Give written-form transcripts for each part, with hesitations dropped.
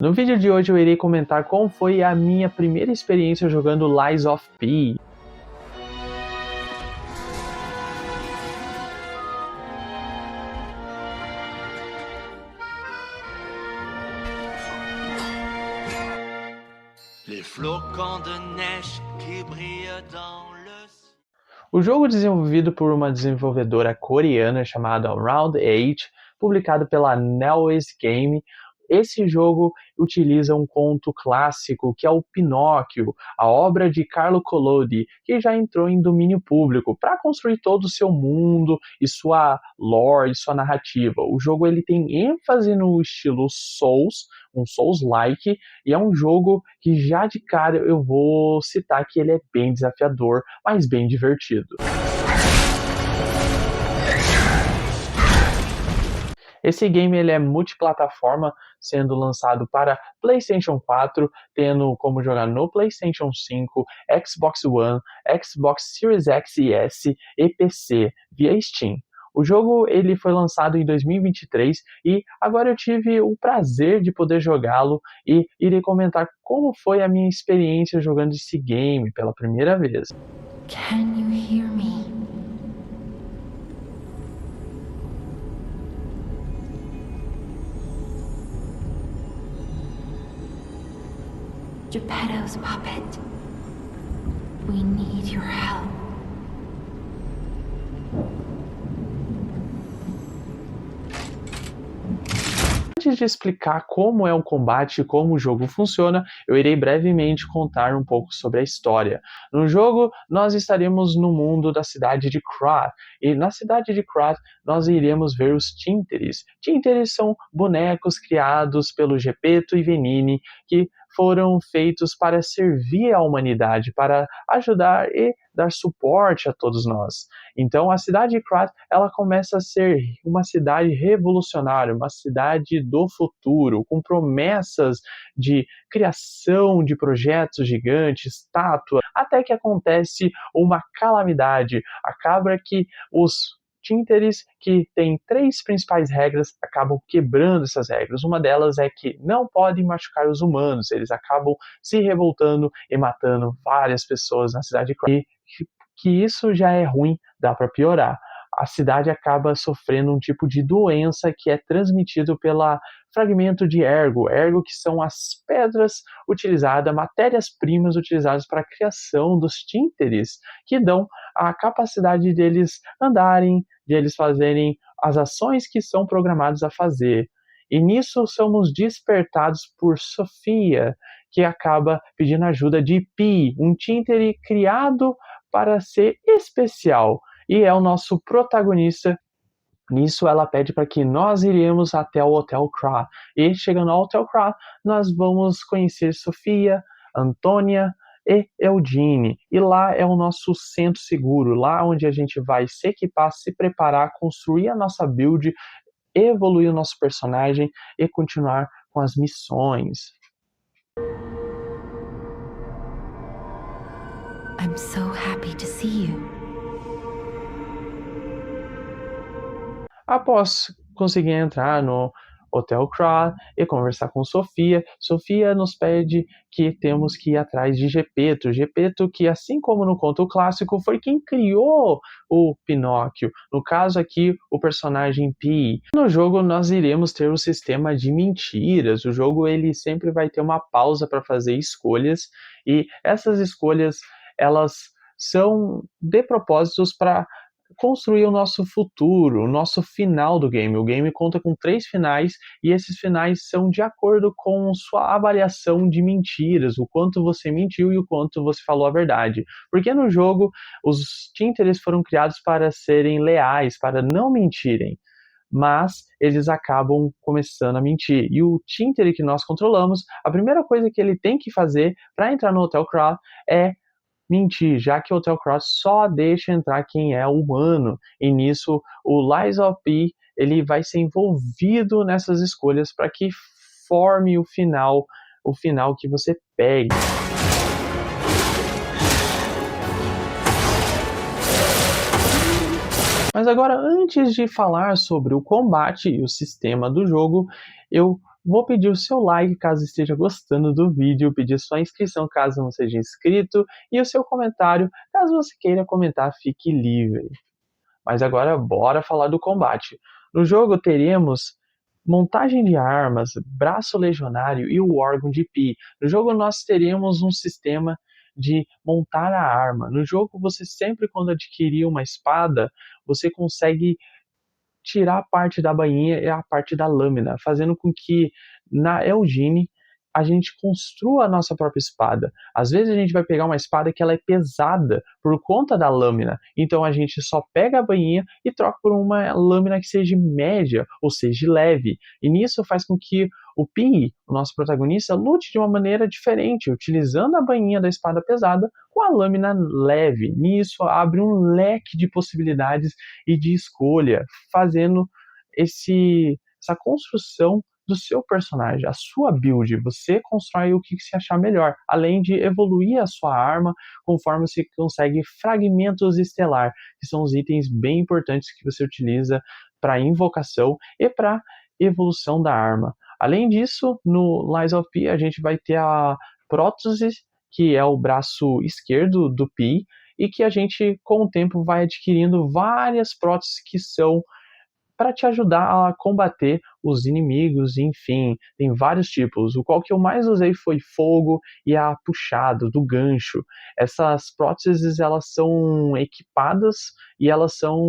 No vídeo de hoje eu irei comentar como foi a minha primeira experiência jogando Lies of P. Les flocons de neige qui brillent dans le ciel. O jogo desenvolvido por uma desenvolvedora coreana chamada Round 8, publicado pela NetEase Game. Esse jogo utiliza um conto clássico que é o Pinóquio, a obra de Carlo Collodi, que já entrou em domínio público, para construir todo o seu mundo e sua lore e sua narrativa. O jogo ele tem ênfase no estilo Souls, um Souls-like, e é um jogo que já de cara eu vou citar que ele é bem desafiador, mas bem divertido. Esse game ele é multiplataforma, sendo lançado para PlayStation 4, tendo como jogar no PlayStation 5, Xbox One, Xbox Series X e S e PC via Steam. O jogo ele foi lançado em 2023 e agora eu tive o prazer de poder jogá-lo e irei comentar como foi a minha experiência jogando esse game pela primeira vez. Can you hear me? Geppetto's puppet. We need your help. Antes de explicar como é o combate e como o jogo funciona, eu irei brevemente contar um pouco sobre a história. No jogo, nós estaremos no mundo da cidade de Krat, e na cidade de Krat nós iremos ver os Títeres. Títeres são bonecos criados pelo Geppetto e Venini, que foram feitos para servir à humanidade, para ajudar e dar suporte a todos nós. Então a cidade de Krat, ela começa a ser uma cidade revolucionária, uma cidade do futuro, com promessas de criação de projetos gigantes, estátuas, até que acontece uma calamidade. Acaba que os Títeres, que tem 3 principais regras, acabam quebrando essas regras. Uma delas é que não podem machucar os humanos, eles acabam se revoltando e matando várias pessoas na cidade de Krat. Que isso já é ruim, dá para piorar. A cidade acaba sofrendo um tipo de doença que é transmitido pelo fragmento de ergo. Ergo que são as pedras utilizadas, matérias-primas utilizadas para a criação dos Títeres, que dão a capacidade deles andarem, de eles fazerem as ações que são programados a fazer. E nisso somos despertados por Sofia, que acaba pedindo ajuda de Pi, um Títere criado para ser especial. E é o nosso protagonista. Nisso ela pede para que nós iremos até o Hotel Krat. E chegando ao Hotel Krat, nós vamos conhecer Sofia, Antônia e Eudine. E lá é o nosso centro seguro, lá onde a gente vai se equipar, se preparar, construir a nossa build, evoluir o nosso personagem e continuar com as missões. I'm so happy to see you. Após conseguir entrar no Hotel Krat e conversar com Sofia, Sofia nos pede que temos que ir atrás de Geppetto. Geppetto que, assim como no conto clássico, foi quem criou o Pinóquio. No caso aqui, o personagem Pi. No jogo nós iremos ter o sistema de mentiras. O jogo ele sempre vai ter uma pausa para fazer escolhas e essas escolhas elas são de propósitos para construir o nosso futuro, o nosso final do game. O game conta com 3 finais e esses finais são de acordo com sua avaliação de mentiras, o quanto você mentiu e o quanto você falou a verdade. Porque no jogo os Títeres foram criados para serem leais, para não mentirem, mas eles acabam começando a mentir. E o Títere que nós controlamos, a primeira coisa que ele tem que fazer para entrar no Hotel Krat é mentir, já que o Hotel Krat só deixa entrar quem é humano. E nisso, o Lies of P ele vai ser envolvido nessas escolhas para que forme o final que você pegue. Mas agora, antes de falar sobre o combate e o sistema do jogo, eu vou pedir o seu like caso esteja gostando do vídeo, pedir sua inscrição caso não seja inscrito e o seu comentário caso você queira comentar, fique livre. Mas agora bora falar do combate. No jogo teremos montagem de armas, braço legionário e o órgão de Pi. No jogo nós teremos um sistema de montar a arma. No jogo você sempre quando adquirir uma espada, você consegue tirar a parte da bainha e a parte da lâmina, fazendo com que na Elgine a gente construa a nossa própria espada. Às vezes a gente vai pegar uma espada que ela é pesada por conta da lâmina, então a gente só pega a bainha e troca por uma lâmina que seja média ou seja leve. E nisso faz com que o Pi, o nosso protagonista, lute de uma maneira diferente, utilizando a bainha da espada pesada com a lâmina leve. Nisso abre um leque de possibilidades e de escolha, fazendo essa construção do seu personagem, a sua build. Você constrói o que você achar melhor, além de evoluir a sua arma conforme você consegue fragmentos estelar, que são os itens bem importantes que você utiliza para invocação e para evolução da arma. Além disso, no Lies of P a gente vai ter a prótese, que é o braço esquerdo do Pi, e que a gente, com o tempo, vai adquirindo várias próteses que são para te ajudar a combater os inimigos, enfim, tem vários tipos. O qual que eu mais usei foi fogo e a puxada do gancho. Essas próteses, elas são equipadas e elas são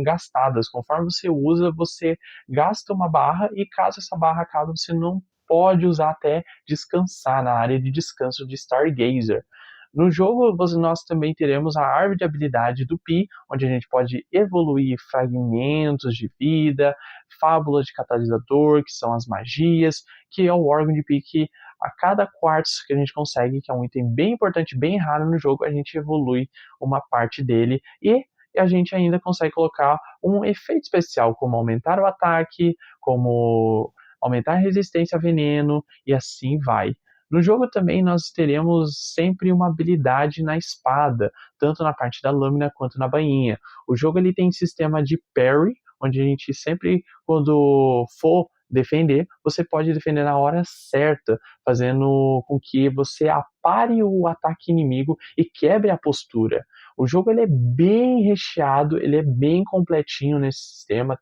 gastadas. Conforme você usa, você gasta uma barra e caso essa barra acabe, você não pode usar até descansar na área de descanso de Stargazer. No jogo, nós também teremos a árvore de habilidade do Pi, onde a gente pode evoluir fragmentos de vida, fábulas de catalisador, que são as magias, que é o órgão de Pi que a cada quartzo que a gente consegue, que é um item bem importante, bem raro no jogo, a gente evolui uma parte dele e a gente ainda consegue colocar um efeito especial, como aumentar o ataque, como aumentar a resistência a veneno e assim vai. No jogo também nós teremos sempre uma habilidade na espada, tanto na parte da lâmina quanto na bainha. O jogo ele tem sistema de parry, onde a gente sempre, quando for defender, você pode defender na hora certa, fazendo com que você apare o ataque inimigo e quebre a postura. O jogo ele é bem recheado, ele é bem completinho nesse sistema,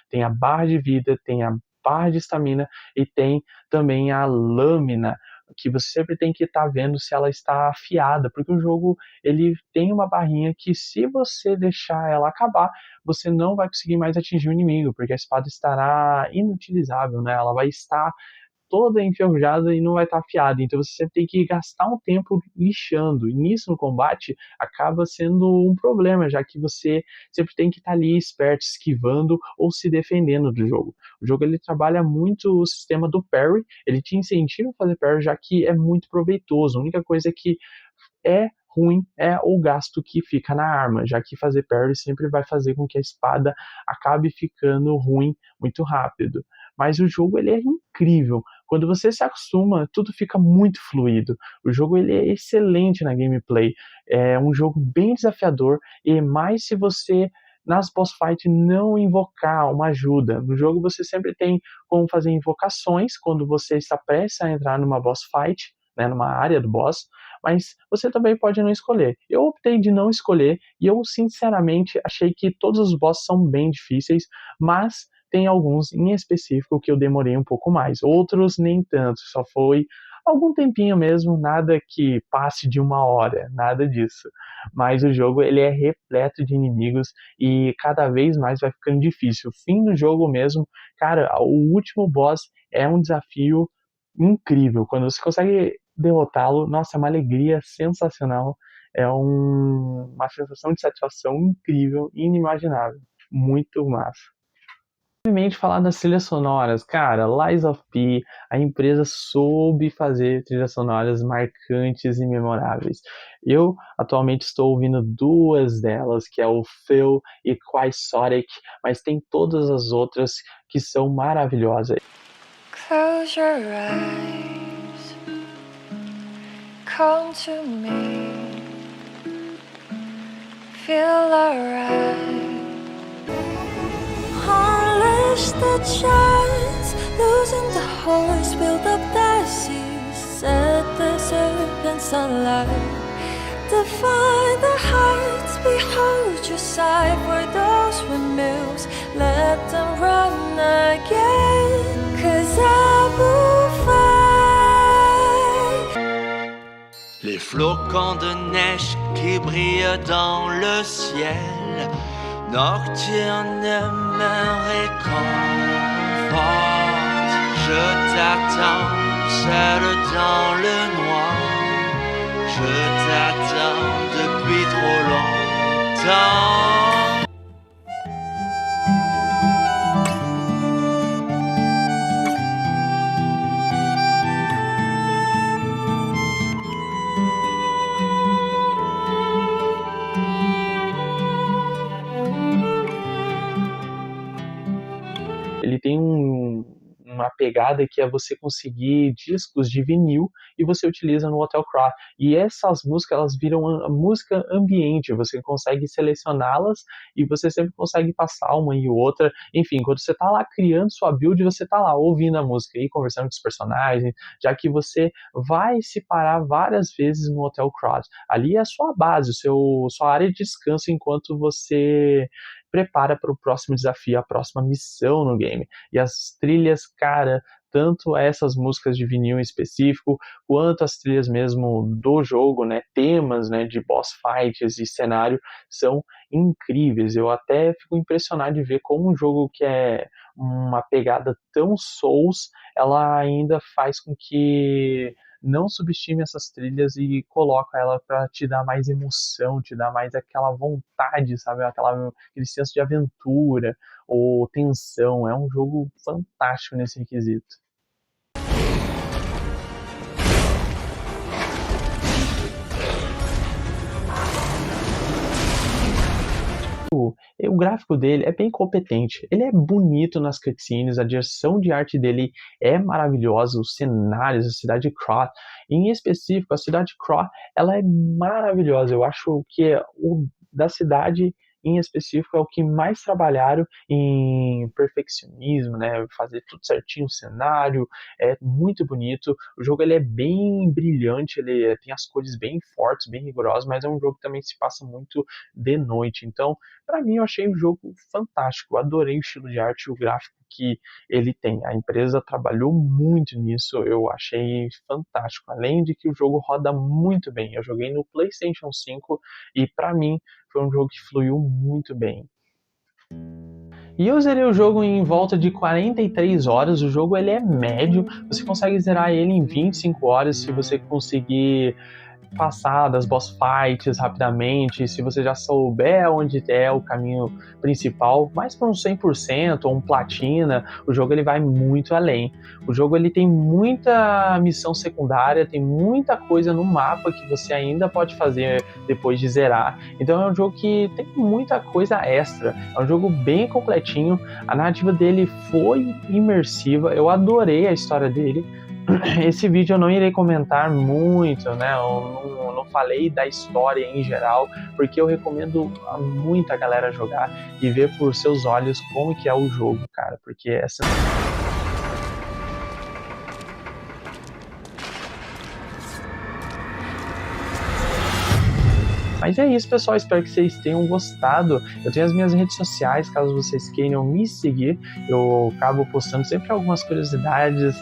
tem a barra de vida, tem a barra de estamina e tem também a lâmina, que você sempre tem que estar vendo se ela está afiada, porque o jogo ele tem uma barrinha que se você deixar ela acabar, você não vai conseguir mais atingir o inimigo, porque a espada estará inutilizável, né? Ela vai estar toda enferrujada e não vai estar afiada. Então você sempre tem que gastar um tempo lixando. E nisso no combate acaba sendo um problema, já que você sempre tem que estar ali esperto, esquivando ou se defendendo do jogo. O jogo ele trabalha muito o sistema do parry, ele te incentiva a fazer parry, já que é muito proveitoso. A única coisa que é ruim é o gasto que fica na arma, já que fazer parry sempre vai fazer com que a espada acabe ficando ruim muito rápido. Mas o jogo ele é incrível. Quando você se acostuma, tudo fica muito fluido. O jogo ele é excelente na gameplay. É um jogo bem desafiador e mais se você nas boss fight não invocar uma ajuda. No jogo você sempre tem como fazer invocações quando você está prestes a entrar numa boss fight, né, numa área do boss, mas você também pode não escolher. Eu optei de não escolher e eu sinceramente achei que todos os bosses são bem difíceis, mas tem alguns em específico que eu demorei um pouco mais, outros nem tanto, só foi algum tempinho mesmo, nada que passe de 1 hora, nada disso. Mas o jogo ele é repleto de inimigos e cada vez mais vai ficando difícil. O fim do jogo mesmo, cara, o último boss é um desafio incrível. Quando você consegue derrotá-lo, nossa, é uma alegria sensacional. É uma sensação de satisfação incrível, inimaginável. Muito massa. Brevemente falar das trilhas sonoras, cara, Lies of P, a empresa soube fazer trilhas sonoras marcantes e memoráveis. Eu atualmente estou ouvindo 2 delas, que é o Phil e Quixotic, mas tem todas as outras que são maravilhosas. Close your eyes, come to me, feel alright. Unleash the giants losing the horse, build up the seas, set the serpents alight. Define the heights, behold your sight. For those windmills, let them run again, 'cause I will fight. Les flocons de neige qui brillent dans le ciel nocturne me réconforte. Je t'attends seul dans le noir. Je t'attends depuis trop longtemps. Ele tem uma pegada que é você conseguir discos de vinil e você utiliza no Hotel Croft. E essas músicas, elas viram a música ambiente, você consegue selecioná-las e você sempre consegue passar uma e outra. Enfim, quando você está lá criando sua build, você está lá ouvindo a música e conversando com os personagens, já que você vai se parar várias vezes no Hotel Croft. Ali é a sua base, sua área de descanso enquanto você prepara para o próximo desafio, a próxima missão no game. E as trilhas, cara, tanto essas músicas de vinil em específico, quanto as trilhas mesmo do jogo, né, temas, né, de boss fights e cenário, são incríveis. Eu até fico impressionado de ver como um jogo que é uma pegada tão Souls, ela ainda faz com que não subestime essas trilhas e coloca ela para te dar mais emoção, te dar mais aquela vontade, sabe? Aquele senso de aventura ou tensão. É um jogo fantástico nesse requisito. O gráfico dele é bem competente, ele é bonito nas cutscenes, a direção de arte dele é maravilhosa, os cenários, a cidade de Croft, em específico, a cidade de Croft, ela é maravilhosa. Eu acho que o da cidade em específico é o que mais trabalharam em perfeccionismo, né? Fazer tudo certinho, o cenário é muito bonito. O jogo ele é bem brilhante, ele tem as cores bem fortes, bem rigorosas, mas é um jogo que também se passa muito de noite. Então, para mim, eu achei o jogo fantástico. Eu adorei o estilo de arte e o gráfico que ele tem. A empresa trabalhou muito nisso, eu achei fantástico. Além de que o jogo roda muito bem. Eu joguei no PlayStation 5 e para mim foi um jogo que fluiu muito bem. E eu zerei o jogo em volta de 43 horas. O jogo ele é médio, você consegue zerar ele em 25 horas se você conseguir passar das boss fights rapidamente, se você já souber onde é o caminho principal, mais para um 100% ou um platina, o jogo ele vai muito além. O jogo ele tem muita missão secundária, tem muita coisa no mapa que você ainda pode fazer depois de zerar. Então é um jogo que tem muita coisa extra, é um jogo bem completinho, a narrativa dele foi imersiva, eu adorei a história dele. Esse vídeo eu não irei comentar muito, né? Eu não falei da história em geral, porque eu recomendo a muita galera jogar e ver por seus olhos como que é o jogo, cara, porque essa... Mas é isso, pessoal, espero que vocês tenham gostado. Eu tenho as minhas redes sociais, caso vocês queiram me seguir. Eu acabo postando sempre algumas curiosidades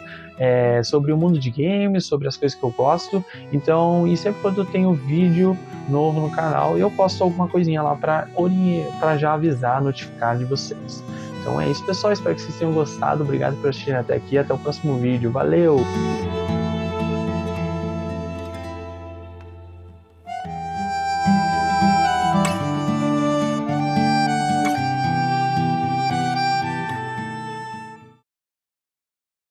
sobre o mundo de games, sobre as coisas que eu gosto. Então, e sempre quando eu tenho vídeo novo no canal, eu posto alguma coisinha lá para já avisar, notificar de vocês. Então é isso, pessoal, espero que vocês tenham gostado. Obrigado por assistirem até aqui, até o próximo vídeo. Valeu!